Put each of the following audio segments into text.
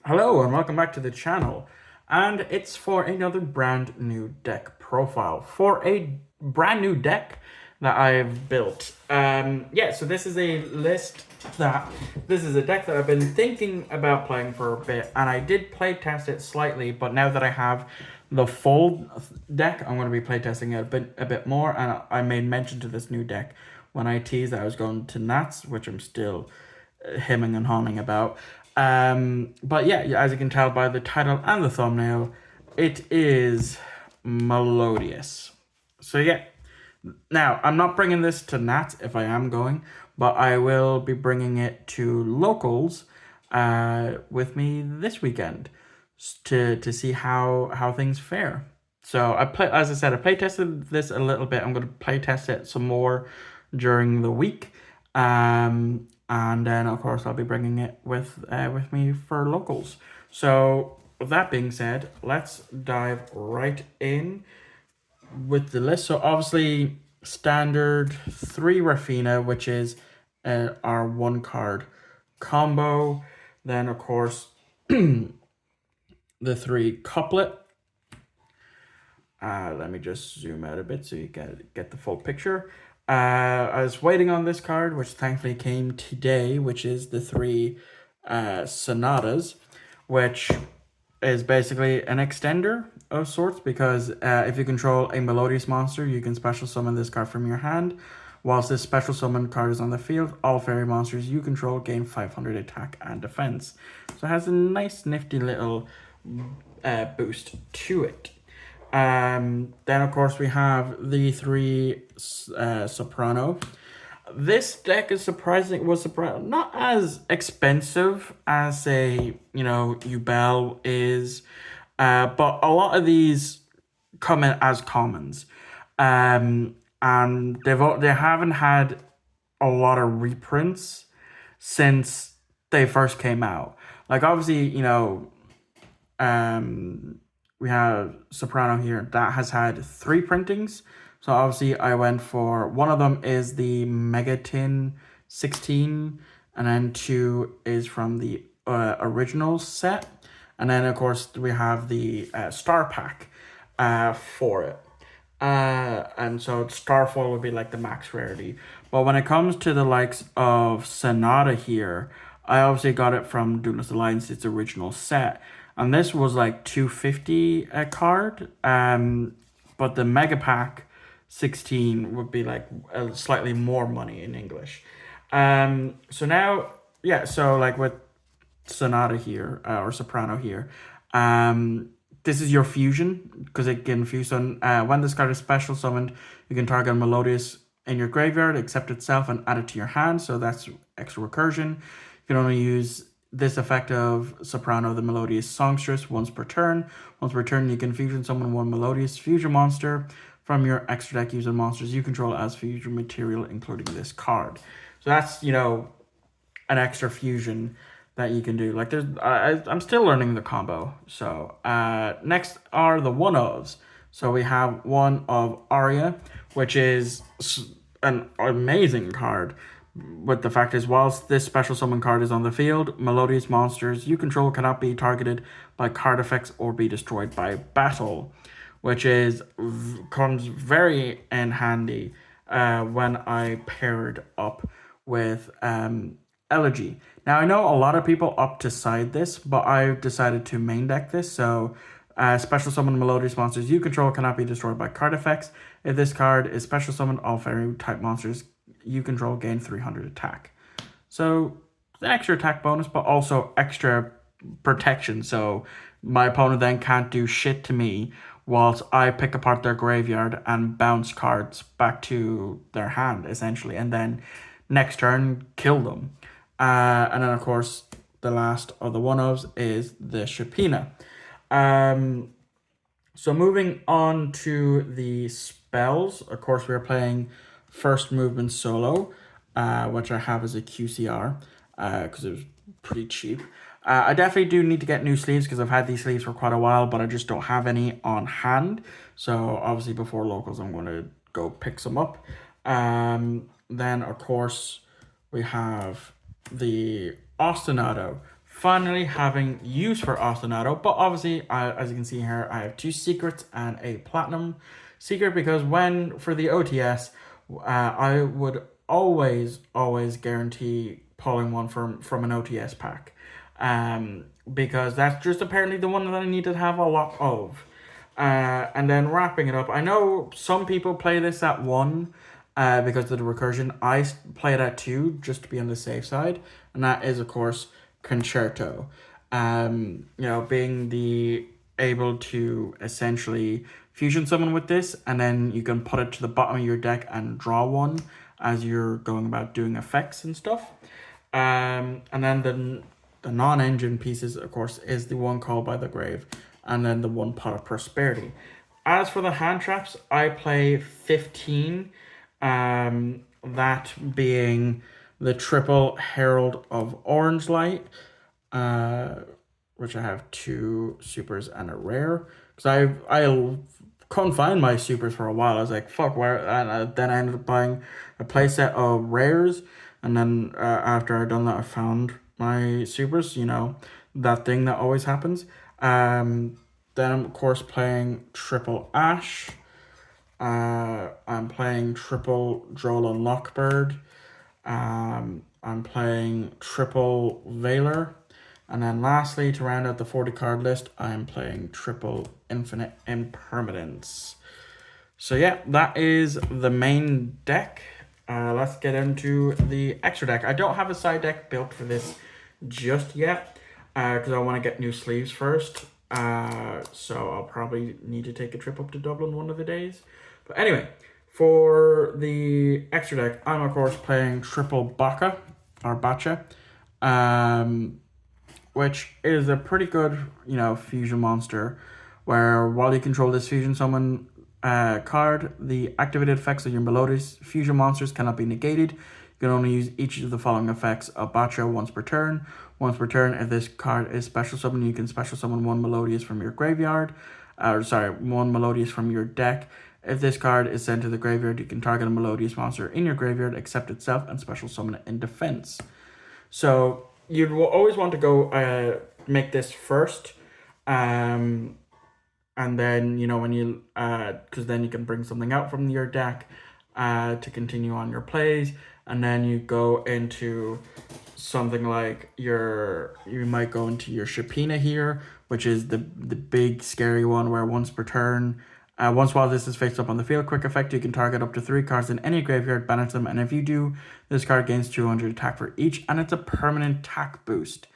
Hello and welcome back to the channel, and it's for another brand new deck profile for a brand new deck that I've built. So this is a deck that I've been thinking about playing for a bit, and I did play test it slightly, but now that I have the full deck, I'm going to be playtesting it a bit more, and I made mention to this new deck when I teased that I was going to Nats, which I'm still hemming and hawing about. But yeah, as you can tell by the title and the thumbnail, it is Melodious. So yeah, now I'm not bringing this to Nats if I am going, but I will be bringing it to locals with me this weekend to see how things fare. So as I said, I play tested this a little bit. I'm going to play test it some more during the week. And then of course I'll be bringing it with me for locals. So with that being said, let's dive right in with the list. So obviously standard 3 Rafina, which is our 1 card combo. Then of course the 3 couplet. Let me just zoom out a bit so you get the full picture. I was waiting on this card, which thankfully came today, which is the 3 Sonatas, which is basically an extender of sorts, because if you control a Melodious monster, you can special summon this card from your hand. Whilst this special summon card is on the field, all fairy monsters you control gain 500 attack and defense. So it has a nice nifty little boost to it. Then of course we have the 3 Soprano. This deck was surprising, not as expensive as say Ubel is, but a lot of these come in as commons, and they haven't had a lot of reprints since they first came out. Like obviously we have Soprano here that has had 3 printings. So obviously I went for one of them is the Megatin 16, and then 2 is from the original set. And then of course we have the Star Pack for it. And so Starfall would be like the max rarity. But when it comes to the likes of Sonata here, I obviously got it from Duelist Alliance, its original set. And this was like 250 a card. But the Mega Pack 16 would be like slightly more money in English. So now, yeah, so like with Sonata here, or Soprano here, this is your fusion, because it can fuse on, when this card is special summoned, you can target Melodious in your graveyard, accept itself, and add it to your hand, so that's extra recursion. You can only use this effect of Soprano, the Melodious Songstress, once per turn. Once per turn, you can fusion summon 1 Melodious fusion monster from your extra deck using monsters you control as fusion material, including this card. So that's, an extra fusion that you can do. Like I'm still learning the combo. So next are the one-ofs. So we have one of Aria, which is an amazing card. But the fact is, whilst this special summon card is on the field, Melodious monsters you control cannot be targeted by card effects or be destroyed by battle, which comes very in handy when I paired up with Elegy. Now, I know a lot of people opt to side this, but I decided to main deck this. So, special summon Melodious monsters you control cannot be destroyed by card effects. If this card is special summoned, all fairy type monsters you control gain 300 attack. So, an extra attack bonus, but also extra protection. So, my opponent then can't do shit to me whilst I pick apart their graveyard and bounce cards back to their hand, essentially. And then next turn, kill them. And then, of course, the last of the one-ofs is the Shapina. So moving on to the spells, of course, we're playing First Movement Solo, which I have as a QCR, because it was pretty cheap. I definitely do need to get new sleeves, because I've had these sleeves for quite a while, but I just don't have any on hand. So obviously before locals, I'm going to go pick some up. Then, of course, we have the ostinato finally having use for ostinato. But obviously, as you can see here, I have 2 secrets and a platinum secret, because when for the OTS, I would always guarantee pulling one from an OTS pack, because that's just apparently the one that I need to have a lot of. And then wrapping it up, I know some people play this at 1, because of the recursion. I play it at 2 just to be on the safe side, and that is, of course, Concerto. Being the able to essentially fusion summon with this, and then you can put it to the bottom of your deck and draw one as you're going about doing effects and stuff. And then the non-engine pieces, of course, is the one called by the grave, and then the one pot of prosperity. As for the hand traps, I play 15. That being the triple Herald of Orange Light, which I have 2 supers and a rare. Because I couldn't find my supers for a while. I was like, fuck, where? And then I ended up buying a playset of rares. And then after I'd done that, I found my supers, that thing that always happens. Then I'm, of course, playing triple Ash. I'm playing triple Droll and Lockbird. I'm playing triple Veiler. And then lastly, to round out the 40 card list, I'm playing triple Infinite Impermanence. So yeah, that is the main deck. Let's get into the extra deck. I don't have a side deck built for this just yet, because I want to get new sleeves first. So I'll probably need to take a trip up to Dublin one of the days. But anyway, for the extra deck, I'm of course playing triple Baka, or Bacha, which is a pretty good, fusion monster, where while you control this fusion summon card, the activated effects of your Melodious fusion monsters cannot be negated. You can only use each of the following effects of Bacha once per turn. Once per turn, if this card is special summoned, you can special summon 1 Melodious from your graveyard. 1 Melodious from your deck. If this card is sent to the graveyard, you can target a Melodious monster in your graveyard, except itself, and special summon it in defense. So you'd always want to go make this first, and then when you because then you can bring something out from your deck to continue on your plays, and then you go into something like you might go into your Shapina here, which is the big scary one, where once per turn, once while this is faced up on the field, quick effect, you can target up to 3 cards in any graveyard, banish them, and if you do, this card gains 200 attack for each, and it's a permanent attack boost,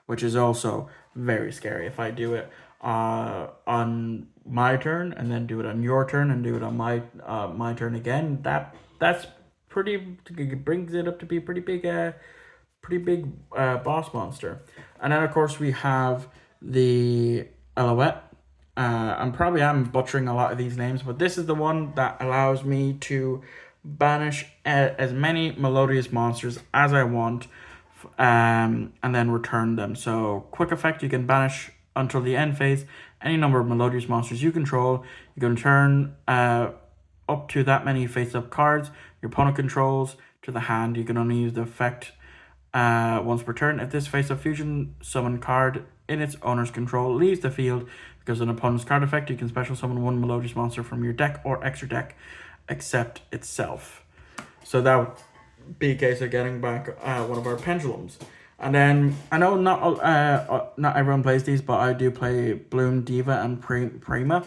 which is also very scary. If I do it on my turn, and then do it on your turn, and do it on my turn again, that's pretty, it brings it up to be pretty big boss monster. And then of course we have the Alouette. I'm butchering a lot of these names, but this is the one that allows me to banish as many Melodious monsters as I want, and then return them. So quick effect, you can banish until the end phase any number of Melodious monsters you control. You can return up to that many face-up cards your opponent controls to the hand. You can only use the effect once per turn. If this face-up fusion summon card in its owner's control leaves the field because of an opponent's card effect, you can special summon 1 Melodious monster from your deck or extra deck, except itself. So that would be a case of getting back one of our pendulums. And then I know not everyone plays these, but I do play Bloom, Diva, and Prima.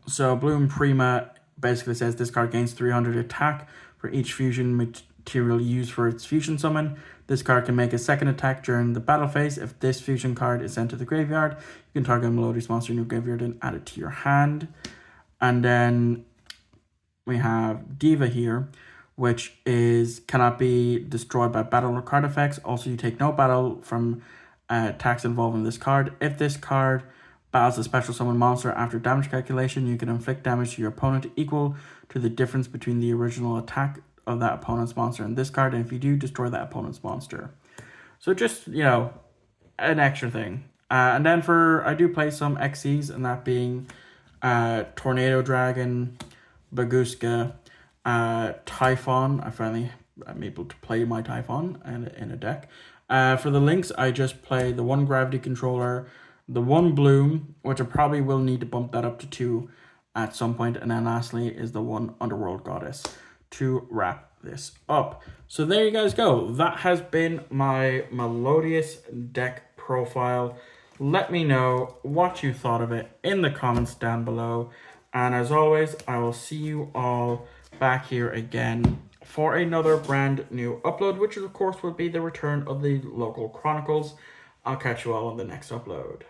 So Bloom Prima basically says this card gains 300 attack for each fusion material used for its fusion summon. This card can make a second attack during the battle phase. If this fusion card is sent to the graveyard, you can target a Melodious monster in your graveyard and add it to your hand. And then we have Diva here, which cannot be destroyed by battle or card effects. Also, you take no battle from attacks involving this card. If this card battles a special summon monster after damage calculation, you can inflict damage to your opponent equal to the difference between the original attack of that opponent's monster and this card, and if you do, destroy that opponent's monster. So just, an extra thing. And then I do play some XCs, and that being Tornado Dragon, Baguska, Typhon. I'm able to play my Typhon in a deck. For the links, I just play the one gravity controller, the one bloom, which I probably will need to bump that up to 2 at some point, and then lastly is the one underworld goddess to wrap this up. So there you guys go. That has been my Melodious deck profile. Let me know what you thought of it in the comments down below. And as always, I will see you all back here again for another brand new upload, which of course will be the return of the local chronicles. I'll catch you all on the next upload.